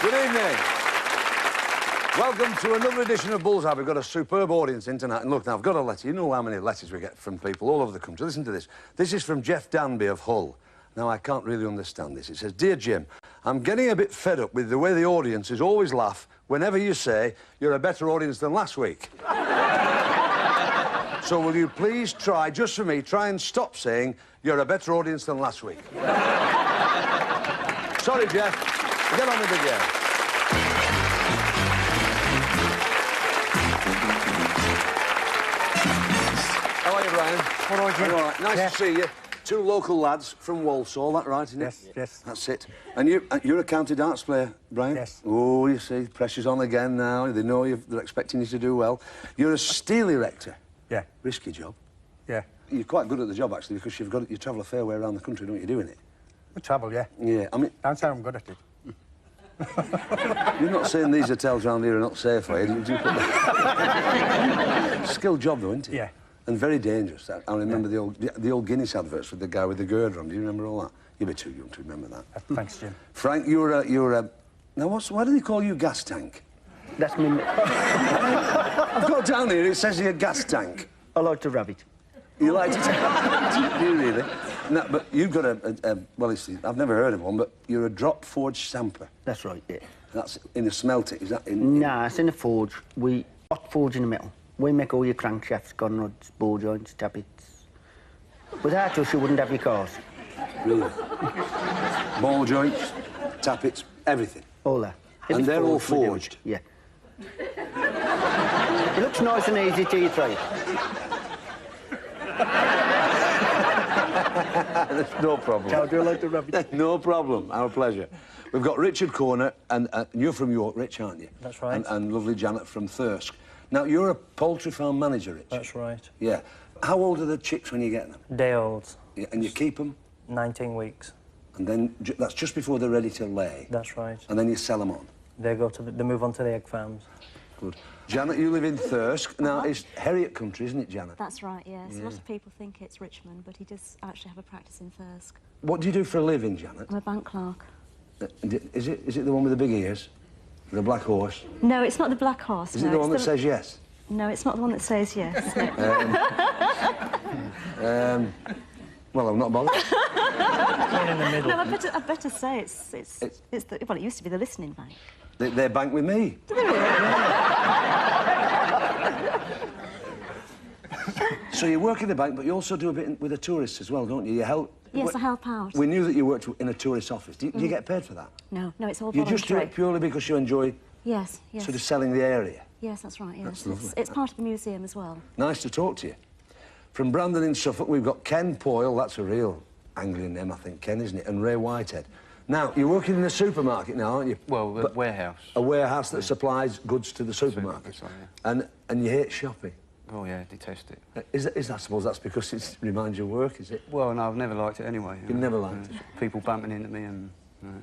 Good evening. Welcome to another edition of Bullseye. We've got a superb audience in tonight. And look, now, I've got a letter. You know how many letters we get from people all over the country. Listen to this. This is from Jeff Danby of Hull. Now, I can't really understand this. It says, Dear Jim, I'm getting a bit fed up with the way the audiences always laugh whenever you say you're a better audience than last week. So will you please try, just for me, try and stop saying you're a better audience than last week. Sorry, Jeff. Get on with the game. How are you, Brian? All right, Jim. All right. Nice to see you. Two local lads from Walsall, that right, isn't it? Yes, yes. That's it. And you're a county darts player, Brian? Yes. Oh, you see, pressure's on again now. They know they're expecting you to do well. You're a steel erector. Yeah. Risky job. Yeah. You're quite good at the job, actually, because you travel a fair way around the country, don't you, doing it? We travel, yeah. Yeah, I mean... Don't say I'm good at it. You're not saying these hotels around here are not safe for you, do you? Skilled job, though, isn't it? Yeah. And very dangerous. I remember the old Guinness adverts with the guy with the girder on. Do you remember all that? You'd be too young to remember that. Thanks, Jim. Frank, you're a... Now, why do they call you gas tank? That's me. I've got down here, it says you're a gas tank. I like to rub it. You like to... Do you really? No, but you've got well, I've never heard of one, but you're a drop forge stamper. That's right, yeah. That's in a smelter, is that in... Nah, it's in a forge. We hot forge in the metal. We make all your crankshafts, gun rods, ball joints, tappets. Without us, you wouldn't have your cars. Really? Ball joints, tappets, everything. All that. And they're all forged? Yeah. It looks nice and easy till you try it. There's no problem. How do you like to rub it? No problem. Our pleasure. We've got Richard Corner, and you're from York, Rich, aren't you? That's right. And lovely Janet from Thirsk. Now, you're a poultry farm manager, Rich. That's right. Yeah. How old are the chicks when you get them? Day olds. Yeah, and you keep them? 19 weeks. And then that's just before they're ready to lay? That's right. And then you sell them on? They move on to the egg farms. Good. Janet, you live in Thirsk. Now, it's Heriot country, isn't it, Janet? That's right, yes. Yeah. A lot of people think it's Richmond, but he does actually have a practice in Thirsk. What do you do for a living, Janet? I'm a bank clerk. Is it the one with the big ears? The black horse? No, it's not the black horse. Is it the one that says yes? No, it's not the one that says yes. Well, I'm not bothered. One in the middle. No, I better say it's well, it used to be the listening bank. They're bank with me. So you work in the bank, but you also do a bit with the tourists as well, don't you? You help... Yes, I help out. We knew that you worked in a tourist office. Do you get paid for that? No, it's all You voluntary. just do it purely because you enjoy... Yes. Sort of selling the area? Yes, that's right, yes. That's lovely. It's part of the museum as well. Nice to talk to you. From Brandon in Suffolk, we've got Ken Poyle. That's a real Anglian name, I think, Ken, isn't it? And Ray Whitehead. Now, you're working in a supermarket now, aren't you? Well, a warehouse. A warehouse that supplies goods to the supermarket. Yeah. And you hate shopping? Oh, yeah, detest it. I suppose that's because it reminds you of work, is it? Well, no, I've never liked it anyway. You've never liked it? People bumping into me and...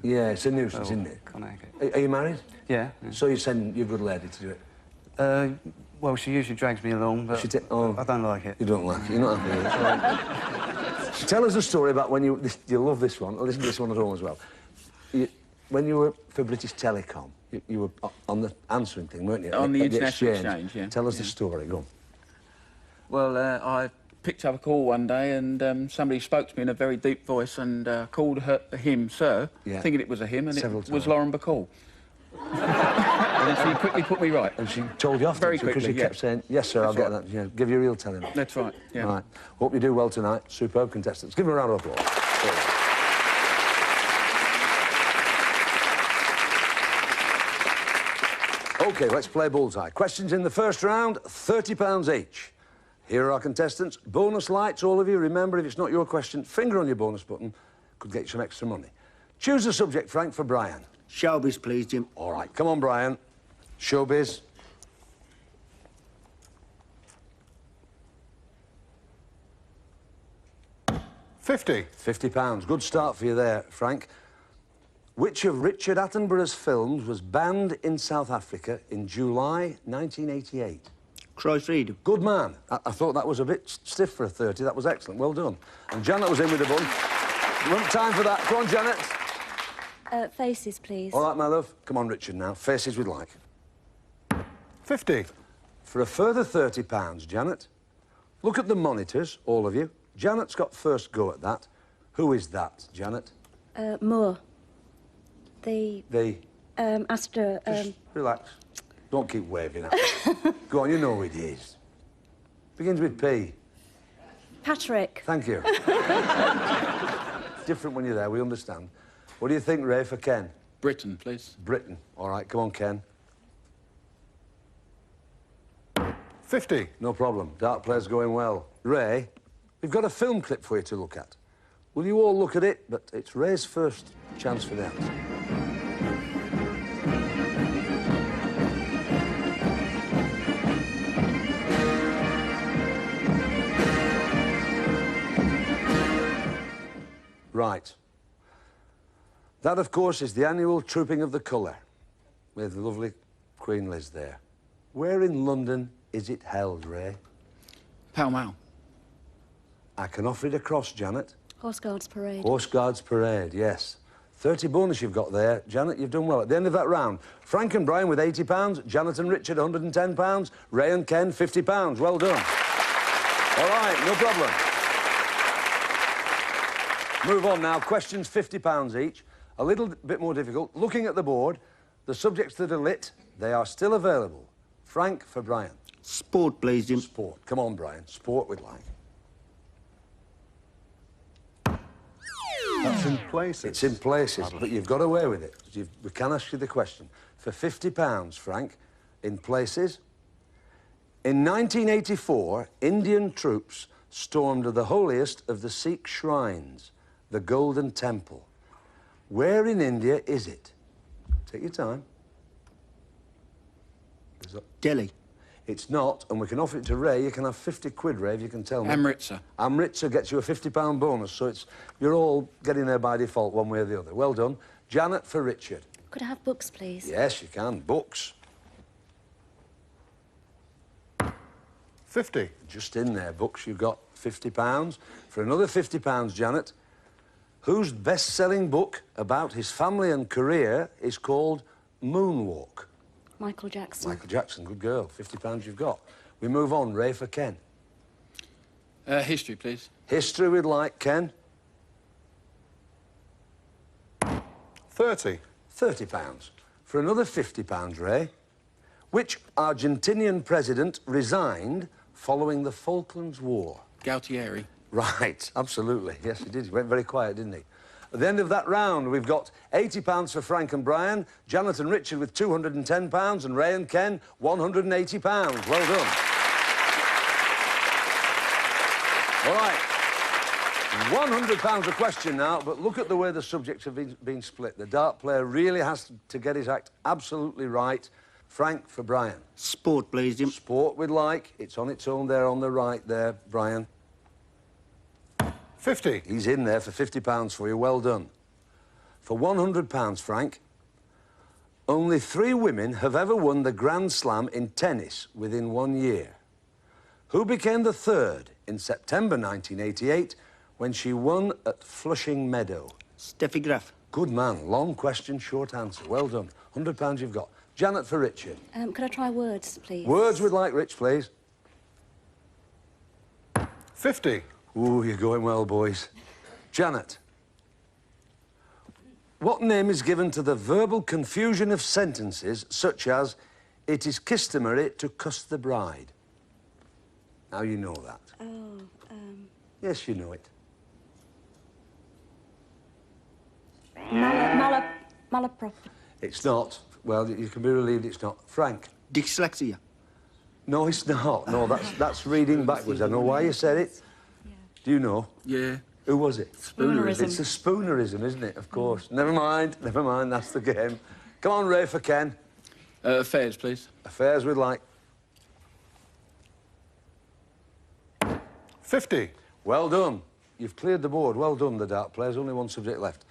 Yeah, it's a nuisance, isn't it? Can't take it. Are you married? Yeah. So you send your good lady to do it? Well, she usually drags me along, but I don't like it. You don't like it? You're not happy with it? Tell us a story about when you'll love this one. I'll listen to this one at home as well. When you were for British Telecom, you were on the answering thing, weren't you? On the international exchange, yeah. Tell us the story, go on. Well, I picked up a call one day and somebody spoke to me in a very deep voice and called him sir, thinking it was a him, and it was Lauren Bacall. And she quickly put me right. And she told you off very because quickly, she kept saying, yes, sir, I'll get that. Yeah, give you a real telling off. That's right, yeah. Right. Hope you do well tonight. Superb contestants. Give them a round of applause. OK, let's play Bullseye. Questions in the first round, £30 each. Here are our contestants. Bonus lights, all of you. Remember, if it's not your question, finger on your bonus button. Could get you some extra money. Choose a subject, Frank, for Brian. Showbiz, please, Jim. All right, come on, Brian. Showbiz. £50. Good start for you there, Frank. Which of Richard Attenborough's films was banned in South Africa in July 1988? Cry freedom. Good man. I thought that was a bit stiff for a 30. That was excellent. Well done. And Janet was in with the bun. You want time for that? Come on, Janet. Faces, please. All right, my love. Come on, Richard, now. Faces we'd like. 50. For a further £30, Janet, look at the monitors, all of you. Janet's got first go at that. Who is that, Janet? Moore. The... Astra... Just relax. Don't keep waving at me. Go on, you know who it is. Begins with P. Patrick. Thank you. Different when you're there, we understand. What do you think, Ray, for Ken? Britain, please. Britain. All right, come on, Ken. 50. No problem. Dark play's going well. Ray, we've got a film clip for you to look at. Will you all look at it? But it's Ray's first chance for the answer. Right. That, of course, is the annual Trooping of the Colour, with the lovely Queen Liz there. Where in London is it held, Ray? Pall Mall. I can offer it across, Janet. Horse Guards Parade. Horse Guards Parade, yes. 30 bonus you've got there. Janet, you've done well. At the end of that round, Frank and Brian with £80, Janet and Richard £110, Ray and Ken £50. Well done. All right, no problem. Move on now. Questions £50 each. A little bit more difficult. Looking at the board, the subjects that are lit, they are still available. Frank for Brian. Sport, please, Jim. Sport. Come on, Brian. Sport we'd like. That's in places. It's in places, but you've got away with it. We can ask you the question. For £50, Frank, in places. In 1984, Indian troops stormed the holiest of the Sikh shrines, the Golden Temple. Where in India is it? Take your time. Delhi. It's not, and we can offer it to Ray. You can have 50 quid, Ray, if you can tell me. Amritsar. Amritsar gets you a £50 bonus, so you're all getting there by default, one way or the other. Well done. Janet for Richard. Could I have books, please? Yes, you can. Books. 50. Just in there, books. You've got £50. For another £50, Janet, whose best-selling book about his family and career is called Moonwalk? Michael Jackson. Michael Jackson, good girl. £50 you've got. We move on. Ray for Ken. History, please. History we'd like, Ken. 30. £30. For another £50, Ray, which Argentinian president resigned following the Falklands War? Galtieri. Right, absolutely. Yes, he did. He went very quiet, didn't he? At the end of that round, we've got £80 for Frank and Brian, Janet and Richard with £210, and Ray and Ken, £180. Well done. All right. £100 a question now, but look at the way the subjects have been split. The dart player really has to get his act absolutely right. Frank for Brian. Sport, please, Jim. Sport we'd like. It's on its own there on the right there, Brian. 50. He's in there for £50 for you. Well done. For £100, Frank, only 3 women have ever won the Grand Slam in tennis within 1 year. Who became the third in September 1988 when she won at Flushing Meadow? Steffi Graf. Good man. Long question, short answer. Well done. £100 you've got. Janet for Richard. Could I try words, please? Words we'd like, Rich, please. 50. Ooh, you're going well, boys. Janet. What name is given to the verbal confusion of sentences such as, it is customary to cuss the bride? Now you know that. Yes, you know it. Malaprop. It's not. Well, you can be relieved it's not. Frank? Dyslexia. No, it's not. No, that's reading backwards. I know why you said it. Yeah. Do you know? Yeah. Who was it? Spoonerism. It's a spoonerism, isn't it? Of course. Never mind, that's the game. Come on, Ray for Ken. Affairs, please. Affairs we'd like. 50. Well done. You've cleared the board. Well done, the dart players. Only one subject left.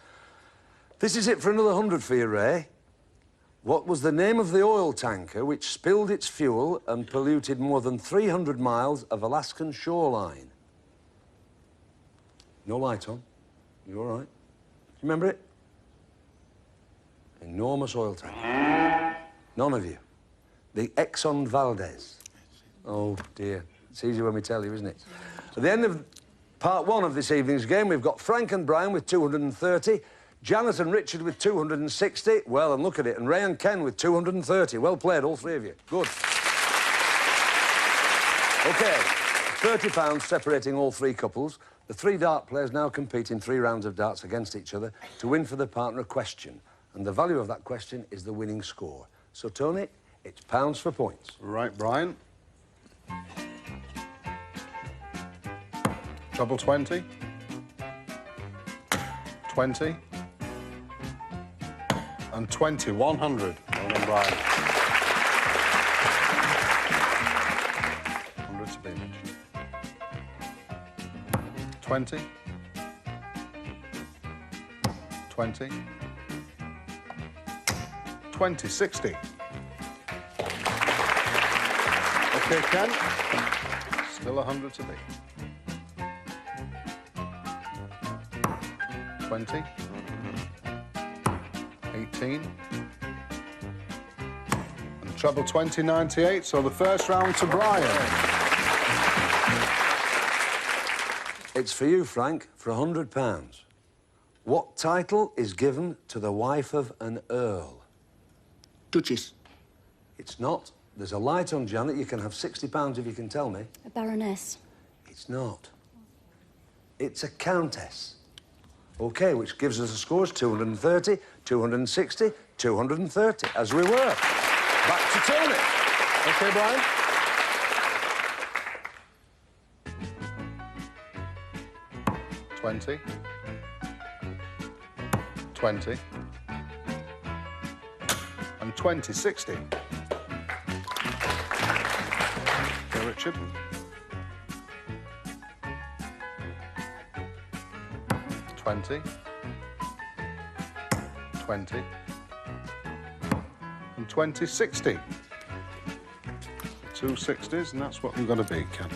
This is it for another 100 for you, Ray. What was the name of the oil tanker which spilled its fuel and polluted more than 300 miles of Alaskan shoreline? No light on. You all right? Remember it? enormous oil tank. None of you. The Exxon Valdez. Oh, dear. It's easy when we tell you, isn't it? At the end of part one of this evening's game, we've got Frank and Brian with 230, Janet and Richard with 260. Well, and look at it. And Ray and Ken with 230. Well played, all three of you. Good. OK, £30 separating all three couples. The three dart players now compete in 3 rounds of darts against each other to win for the partner a question. And the value of that question is the winning score. So, Tony, it's pounds for points. Right, Brian. Treble 20. 20. And 20. 100. Well done, Brian. 100 to be, Richard. 20. 20. 20. 60. OK, Ken. Still 100 to be. 20. 18. And treble 20, 98. So the first round to Brian. It's for you, Frank, for £100. What title is given to the wife of an earl? Duchess. It's not. There's a light on Janet. You can have £60 if you can tell me. A baroness. It's not. It's a countess. OK, which gives us the scores 230, 260, 230, as we were. Back to Tony. OK, Brian. 20. 20. And 20. 60. Okay, Richard. 20. 20. And 20. 60. 2 60s, and that's what we've got to be, Ken.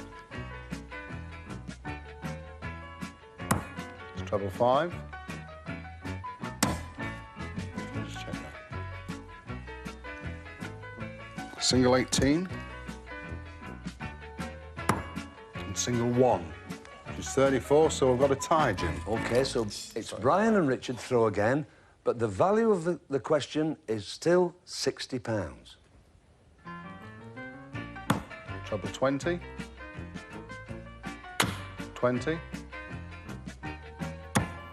Treble 5. Just check that. Single 18. And single 1. Which is 34, so we've got a tie, Jim. OK, so it's Brian and Richard throw again, but the value of the question is still £60. Treble 20. 20.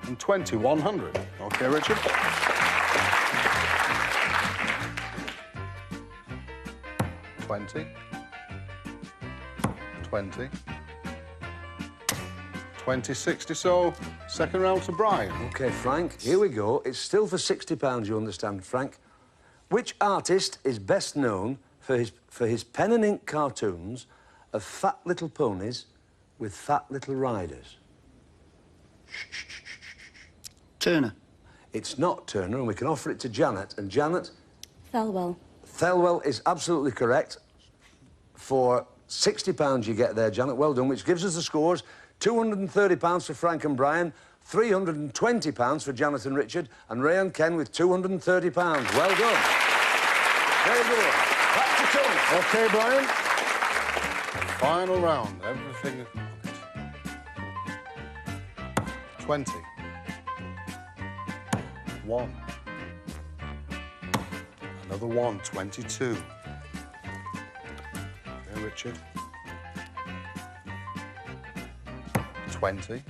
And 20, 100. OK, Richard. 20. 20. 20, 60. So, second round to Brian. OK, Frank, here we go. It's still for £60, you understand, Frank. Which artist is best known for his pen and ink cartoons of fat little ponies with fat little riders? Turner. It's not Turner, and we can offer it to Janet. And Janet? Thelwell. Thelwell is absolutely correct. For £60 you get there, Janet. Well done, which gives us the scores. £230 for Frank and Brian, £320 for Janet and Richard, and Ray and Ken with £230. Well done. Very good. Back to Tony. OK, Brian. Final round. Everything... 20. 1. Another 1, 22. Okay, Richard. 20.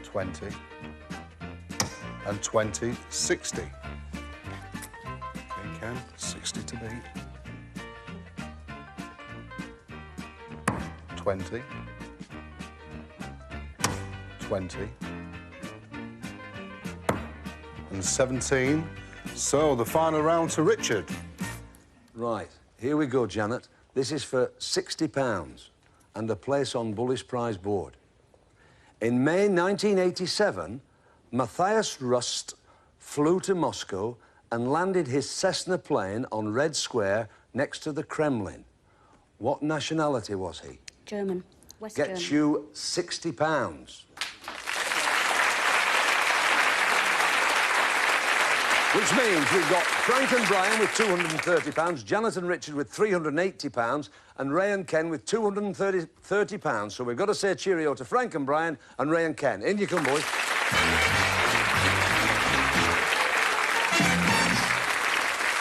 20. And 20, 60. Okay, Ken, 60 to beat. 20. 20. And 17. So, the final round to Richard. Right, here we go, Janet. This is for £60 and a place on Bullis Prize board. In May 1987, Matthias Rust flew to Moscow and landed his Cessna plane on Red Square next to the Kremlin. What nationality was he? German. West Gets German. you £60. Which means we've got Frank and Brian with £230, Janet and Richard with £380, and Ray and Ken with £230. So we've got to say cheerio to Frank and Brian and Ray and Ken. In you come, boys.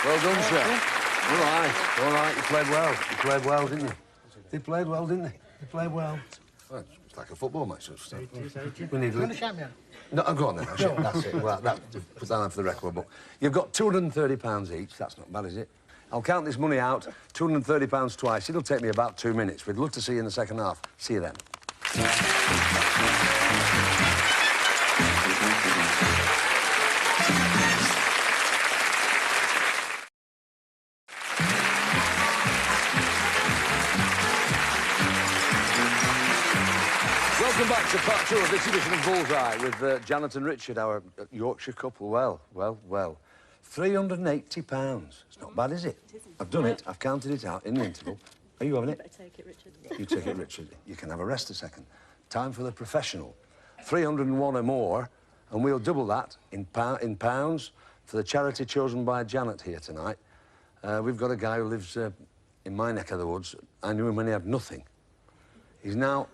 Well done, sir. All right, you played well. You played well, didn't you? They played well, didn't they? They played well. Well, it's like a football match, sort of stuff. We need to... champion? No, go on then. That's it. Well, put that on for the record book. You've got £230 each. That's not bad, is it? I'll count this money out, £230 twice. It'll take me about 2 minutes. We'd love to see you in the second half. See you then. Welcome back to part 2 of this edition of Bullseye with Janet and Richard, our Yorkshire couple. Well. £380. It's not bad, is it? I've done it. I've counted it out in the interval. Are you having it? Better take it, Richard. You take it, Richard. You can have a rest a second. Time for the professional. 301 or more, and we'll double that in pounds for the charity chosen by Janet here tonight. We've got a guy who lives in my neck of the woods. I knew him when he had nothing. He's now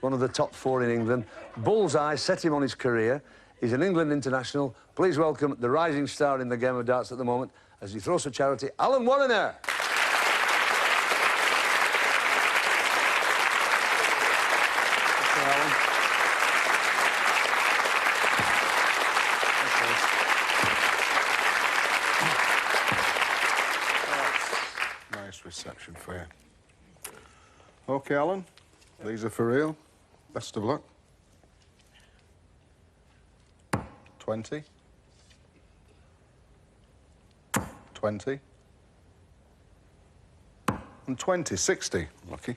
one of the top 4 in England. Bullseye set him on his career. He's an England international. Please welcome the rising star in the game of darts at the moment as he throws for charity, Alan Warriner. Nice reception for you. OK, Alan. These are for real. Best of luck. 20. 20. And 20. 60. Lucky.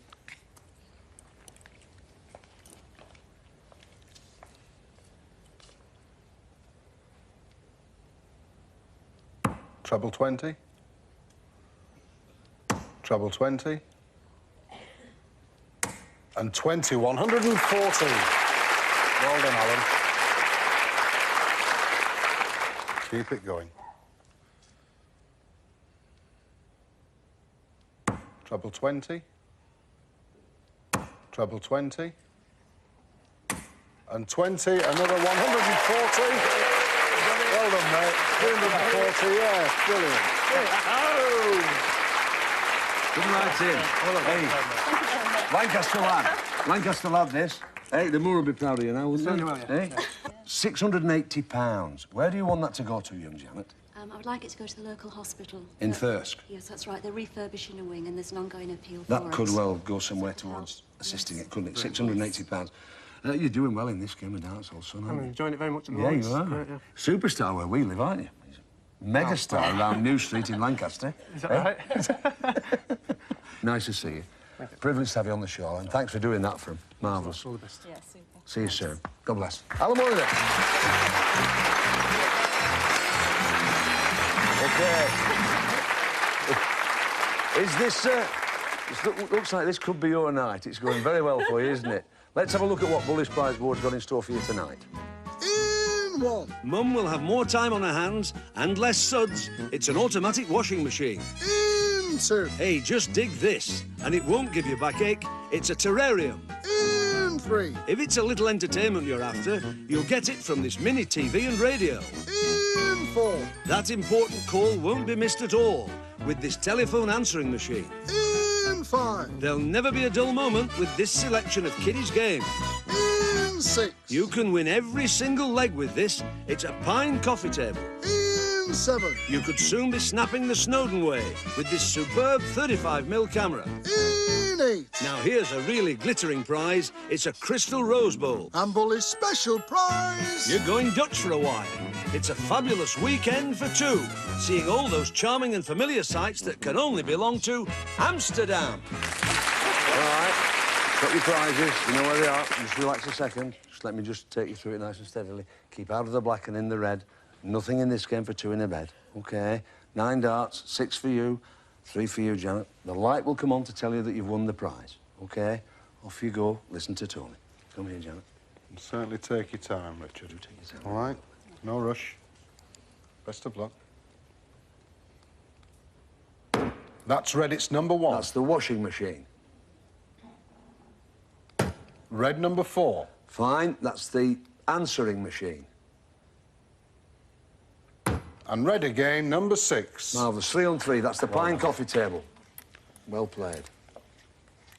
Treble 20. Treble 20. And 20. 140. Well done, Alan. Keep it going. Treble 20. Treble 20. And 20, another 140. Well done, mate. 340, yeah, brilliant. Come right in. Hey, Lancaster lad, this. Hey, the Moor will be proud of you now, wouldn't they? Hey? £680. Where do you want that to go to, young Janet? I would like it to go to the local hospital. In Thirsk? Yes, that's right. They're refurbishing a wing and there's an ongoing appeal for That it. could well go somewhere towards assisting it, couldn't it? £680. You're doing well in this game of darts, old son, aren't you? I'm enjoying it very much at the Yeah, moment. you are. Great, yeah. Superstar where we live, aren't you? Megastar around New Street in Lancaster. Is that right? Nice to see you. Privileged to have you on the show, and thanks for doing that for him. Marvellous. All the best. Yeah, super. See you soon. God bless. Alan Warriner. OK. Is this... looks like this could be your night. It's going very well for you, isn't it? Let's have a look at what Bullish Prize Board's got in store for you tonight. In one. Mum will have more time on her hands and less suds. It's an automatic washing machine. In two. Hey, just dig this, and it won't give you backache. It's a terrarium. In three. If it's a little entertainment you're after, you'll get it from this mini TV and radio. In four. That important call won't be missed at all with this telephone answering machine. In five. There'll never be a dull moment with this selection of kiddies' games. In six. You can win every single leg with this. It's a pine coffee table. In seven. You could soon be snapping the Snowdon way with this superb 35mm camera. In eight. Now here's a really glittering prize. It's a crystal rose bowl. And Bully's special prize. You're going Dutch for a while. It's a fabulous weekend for two, seeing all those charming and familiar sights that can only belong to Amsterdam. All right, got your prizes. You know where they are. Just relax a second. Just let me just take you through it nice and steadily. Keep out of the black and in the red. Nothing in this game for two in a bed. OK? 9 darts, 6 for you, 3 for you, Janet. The light will come on to tell you that you've won the prize. OK? Off you go. Listen to Tony. Come here, Janet. And certainly take your time, Richard. Do take your time. All right? No rush. Best of luck. That's red, it's number 1. That's the washing machine. Red number 4. Fine, that's the answering machine. And red again, number 6. Marvellous. 3 on 3, that's the pine coffee table. Well played.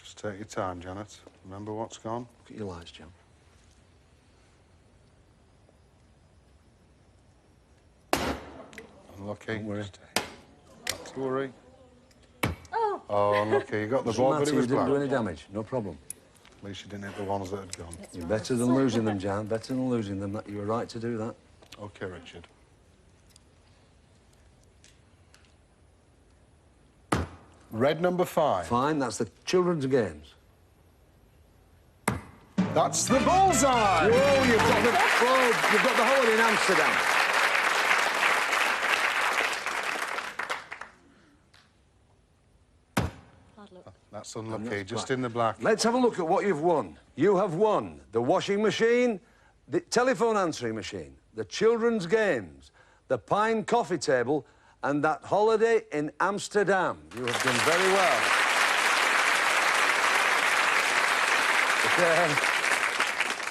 Just take your time, Janet. Remember what's gone. Look at your lights, John. Unlucky. Don't worry. Not to worry. Oh, unlucky. You got the board, but it You was didn't black. do any damage, no problem. At least you didn't hit the ones that had gone. You're better than losing them, Jan. Better than losing them. You were right to do that. OK, Richard. Red number 5. Fine, that's the children's games. That's the bullseye! Whoa, you've got the holiday in Amsterdam. That's unlucky, just in the black. Let's have a look at what you've won. You have won the washing machine, the telephone answering machine, the children's games, the pine coffee table, and that holiday in Amsterdam. You have done very well.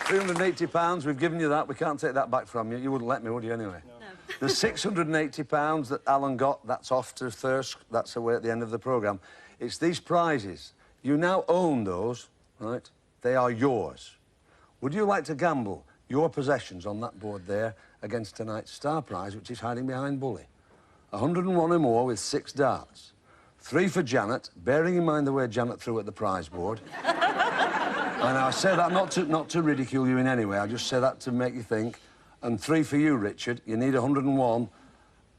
£380, we've given you that. We can't take that back from you. You wouldn't let me, would you, anyway? No. The £680 that Alan got, that's off to Thirsk. That's away at the end of the programme. It's these prizes. You now own those, right? They are yours. Would you like to gamble your possessions on that board there against tonight's star prize, which is hiding behind Bully? 101 or more with 6 darts. 3 for Janet, bearing in mind the way Janet threw at the prize board. And I say that not to ridicule you in any way, I just say that to make you think. And 3 for you, Richard. You need 101,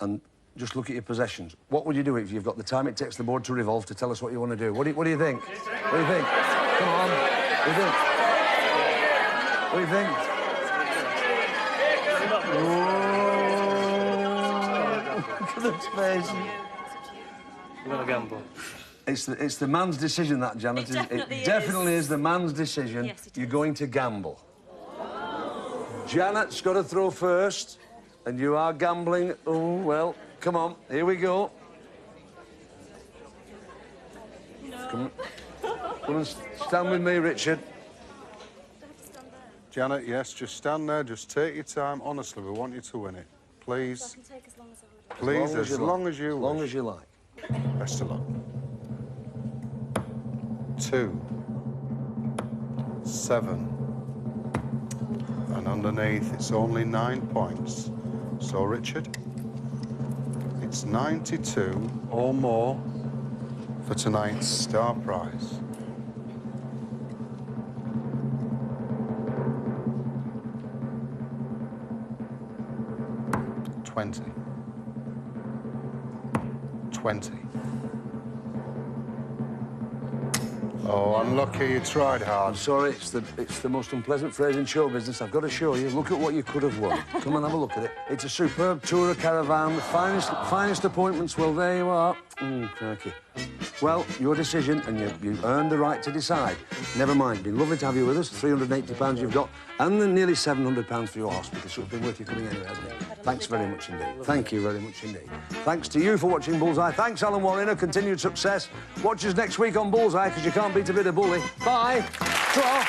and just look at your possessions. What would you do if you've got the time it takes the board to revolve to tell us what you want to do? What do you think? What do you think? Come on. What do you think? What do you think? Look at the face. We're going to gamble. It's the man's decision, that, Janet. It definitely is the man's decision. Yes, it You're is. going to gamble. Janet's got to throw first, and you are gambling. Oh, well, come on. Here we go. No. Come and stand with me, Richard. Janet, yes, just stand there, just take your time. Honestly, we want you to win it. Please. I can take as long as I would. Please, as long as you As long wish. as you like. Best of luck. 2, 7. And underneath, it's only 9 points. So, Richard, it's 92 or more for tonight's star prize. $20. Oh, unlucky, you tried hard. I'm sorry, it's the most unpleasant phrase in show business. I've got to show you. Look at what you could have won. Come and have a look at it. It's a superb tour of caravan, the finest appointments. Well, there you are. Crikey. Well, your decision, and you earned the right to decide. Never mind, been lovely to have you with us. £380 you've got, and then nearly £700 for your hospital, so it's been worth you coming anyway, hasn't it? Thanks very much indeed. Thank you very much indeed. Thanks to you for watching Bullseye. Thanks, Alan Warriner. Continued success. Watch us next week on Bullseye, because you can't beat a bit of bully. Bye. Ta-ra.